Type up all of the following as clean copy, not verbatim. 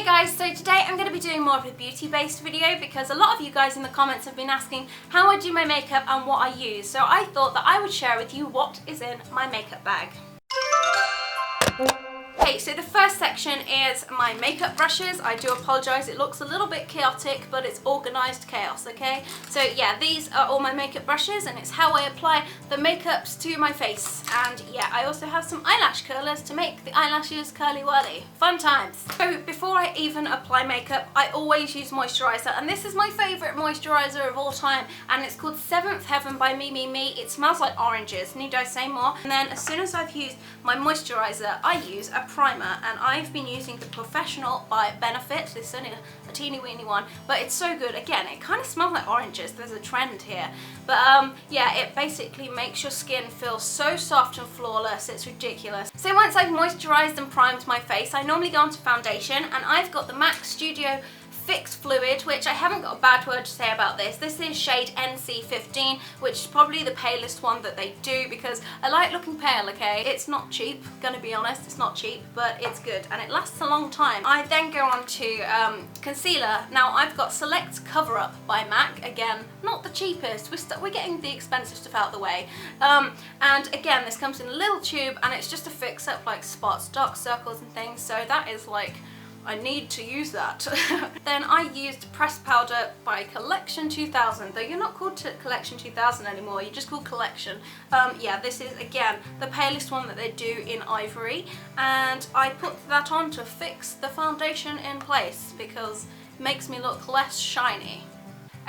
Hey guys, so today I'm going to be doing more of a beauty based video because a lot of you guys in the comments have been asking how I do my makeup and what I use, so I thought that I would share with you what is in my makeup bag. Okay, so the first section is my makeup brushes. I do apologise, it looks a little bit chaotic, but it's organised chaos, okay? So yeah, these are all my makeup brushes and it's how I apply the makeups to my face. And yeah, I also have some eyelash curlers to make the eyelashes curly-whirly. Fun times. So before I even apply makeup, I always use moisturiser, and this is my favourite moisturiser of all time, and it's called 7th Heaven by Me. It smells like oranges, need I say more? And then as soon as I've used my moisturiser, I use a primer, and I've been using the Professional by Benefit. This is only a teeny weeny one, but it's so good. Again, it kind of smells like oranges, there's a trend here. But yeah, it basically makes your skin feel so soft and flawless, it's ridiculous. So once I've moisturised and primed my face, I normally go on to foundation, and I've got the MAC Studio Fix Fluid, which I haven't got a bad word to say about this. This is shade NC15, which is probably the palest one that they do because I like looking pale, okay? It's not cheap, gonna be honest, it's not cheap, but it's good and it lasts a long time. I then go on to concealer. Now I've got Select Cover Up by MAC, again, not the cheapest, we're getting the expensive stuff out of the way. And again, this comes in a little tube and it's just to fix up like spots, dark circles and things, so that is like, I need to use that. Then I used Pressed Powder by Collection 2000, though you're not called Collection 2000 anymore, you're just called Collection. Yeah, this is again the palest one that they do in ivory, and I put that on to fix the foundation in place because it makes me look less shiny.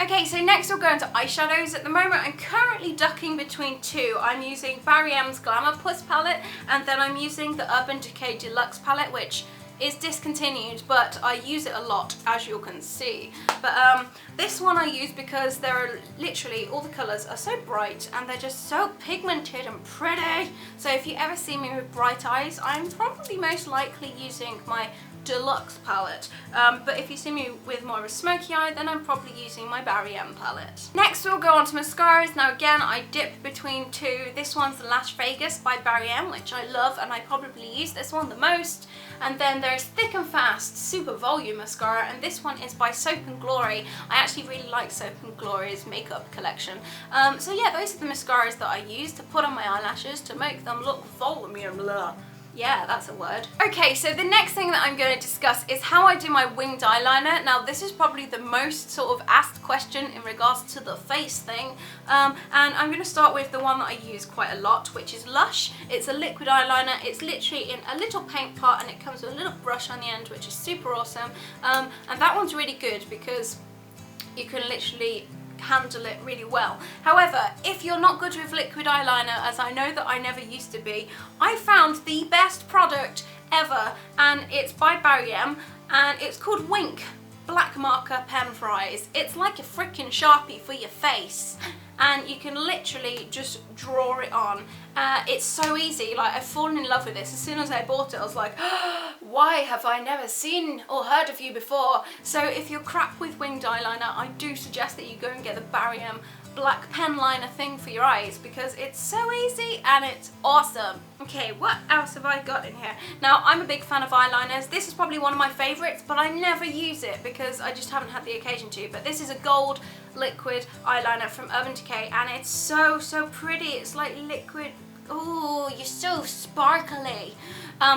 Okay, so next we'll go into eyeshadows. At the moment I'm currently ducking between two. I'm using Barry M's Glamour Puss palette, and then I'm using the Urban Decay Deluxe palette, which is discontinued, but I use it a lot, as you can see. But this one I use because there are literally, all the colours are so bright and they're just so pigmented and pretty. So if you ever see me with bright eyes, I'm probably most likely using my Deluxe palette. But if you see me with more of a smoky eye, then I'm probably using my Barry M palette. Next we'll go on to mascaras. Now again, I dip between two. This one's the Lash Vegas by Barry M, which I love, and I probably use this one the most. And then there's Thick and Fast Super Volume Mascara, and this one is by Soap and Glory. I actually really like Soap and Glory's makeup collection. So yeah, those are the mascaras that I use to put on my eyelashes to make them look voluminous. Yeah, that's a word. Okay, so the next thing that I'm going to discuss is how I do my winged eyeliner. Now this is probably the most sort of asked question in regards to the face thing. And I'm going to start with the one that I use quite a lot, which is Lush. It's a liquid eyeliner. It's literally in a little paint pot and it comes with a little brush on the end, which is super awesome. And that one's really good because you can literally handle it really well. However, if you're not good with liquid eyeliner, as I know that I never used to be, I found the best product ever, and it's by Barry M, and it's called Wink Black Marker Pen Fries. It's like a freaking Sharpie for your face, and you can literally just draw it on. It's so easy, like I've fallen in love with this. As soon as I bought it, I was like, why have I never seen or heard of you before? So if you're crap with winged eyeliner, I do suggest that you go and get the Barry M black pen liner thing for your eyes because it's so easy and it's awesome. Okay, what else have I got in here? Now, I'm a big fan of eyeliners. This is probably one of my favourites, but I never use it because I just haven't had the occasion to. But this is a gold liquid eyeliner from Urban Decay, and it's so pretty. It's like liquid. Oh, you're so sparkly.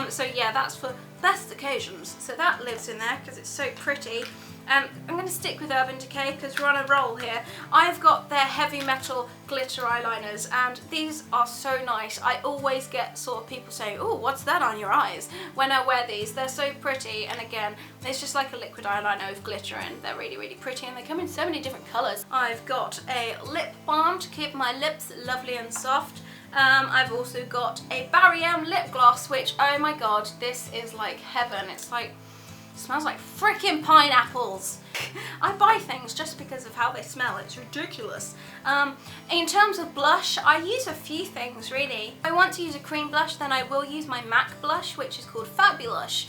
So yeah, that's for best occasions. So that lives in there because it's so pretty. I'm going to stick with Urban Decay because we're on a roll here. I've got their heavy metal glitter eyeliners, and these are so nice. I always get sort of people saying, oh, what's that on your eyes? When I wear these, they're so pretty, and again, it's just like a liquid eyeliner with glitter, and they're really pretty, and they come in so many different colours. I've got a lip balm to keep my lips lovely and soft. I've also got a Barry M lip gloss, which, oh my god, this is like heaven. It's like, smells like freaking pineapples. I buy things just because of how they smell, it's ridiculous. In terms of blush, I use a few things really. If I want to use a cream blush, then I will use my MAC blush, which is called Fabulous,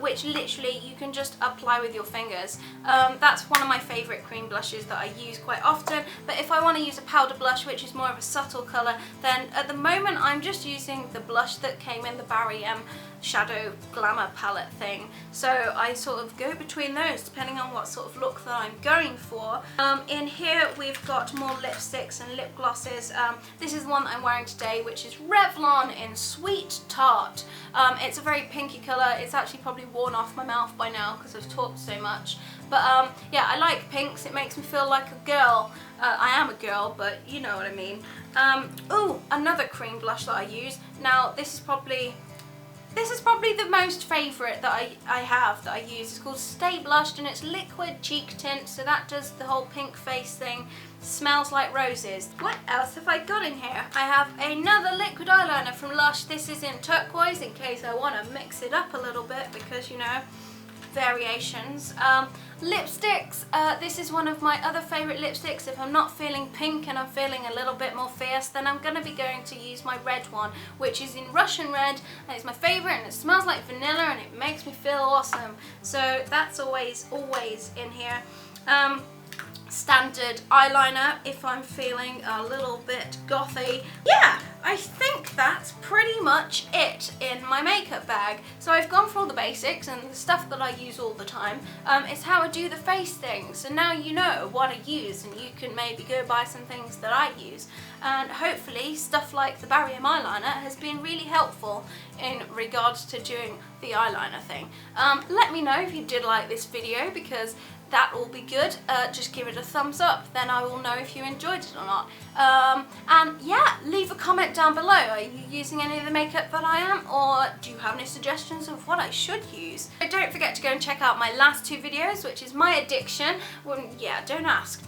which literally you can just apply with your fingers. That's one of my favourite cream blushes that I use quite often, but if I want to use a powder blush, which is more of a subtle colour, then at the moment I'm just using the blush that came in the Barry M shadow glamour palette thing. So I sort of go between those depending on what sort of look that I'm going for. In here we've got more lipsticks and lip glosses. This is the one that I'm wearing today, which is Revlon in Sweet Tart. It's a very pinky colour. It's actually probably worn off my mouth by now because I've talked so much. But yeah, I like pinks. It makes me feel like a girl. I am a girl, but you know what I mean. Ooh, another cream blush that I use. Now this is probably the most favourite that I have that I use. It's called Stay Blushed and it's liquid cheek tint, so that does the whole pink face thing. Smells like roses. What else have I got in here? I have another liquid eyeliner from Lush. This is in turquoise in case I want to mix it up a little bit because, you know, variations. Lipsticks, this is one of my other favourite lipsticks. If I'm not feeling pink and I'm feeling a little bit more fierce, then I'm going to be going to use my red one, which is in Russian Red, and it's my favourite and it smells like vanilla and it makes me feel awesome. So that's always in here. Standard eyeliner if I'm feeling a little bit gothy. Yeah, I think that's pretty much it in my makeup bag. So I've gone for all the basics and the stuff that I use all the time. It's how I do the face thing. So now you know what I use and you can maybe go buy some things that I use. And hopefully stuff like the barium eyeliner has been really helpful in regards to doing the eyeliner thing. Let me know if you did like this video because that will be good. Just give it a thumbs up, then I will know if you enjoyed it or not. And yeah, leave a comment down below. Are you using any of the makeup that I am, or do you have any suggestions of what I should use? So don't forget to go and check out my last two videos, which is my addiction. Well, yeah, don't ask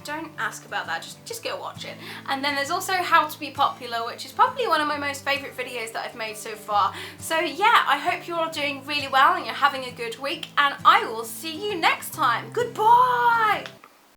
about that, just go watch it. And then there's also how to be popular, which is probably one of my most favourite videos that I've made so far. So yeah, I hope you're all doing really well and you're having a good week, and I will see you next time. Goodbye!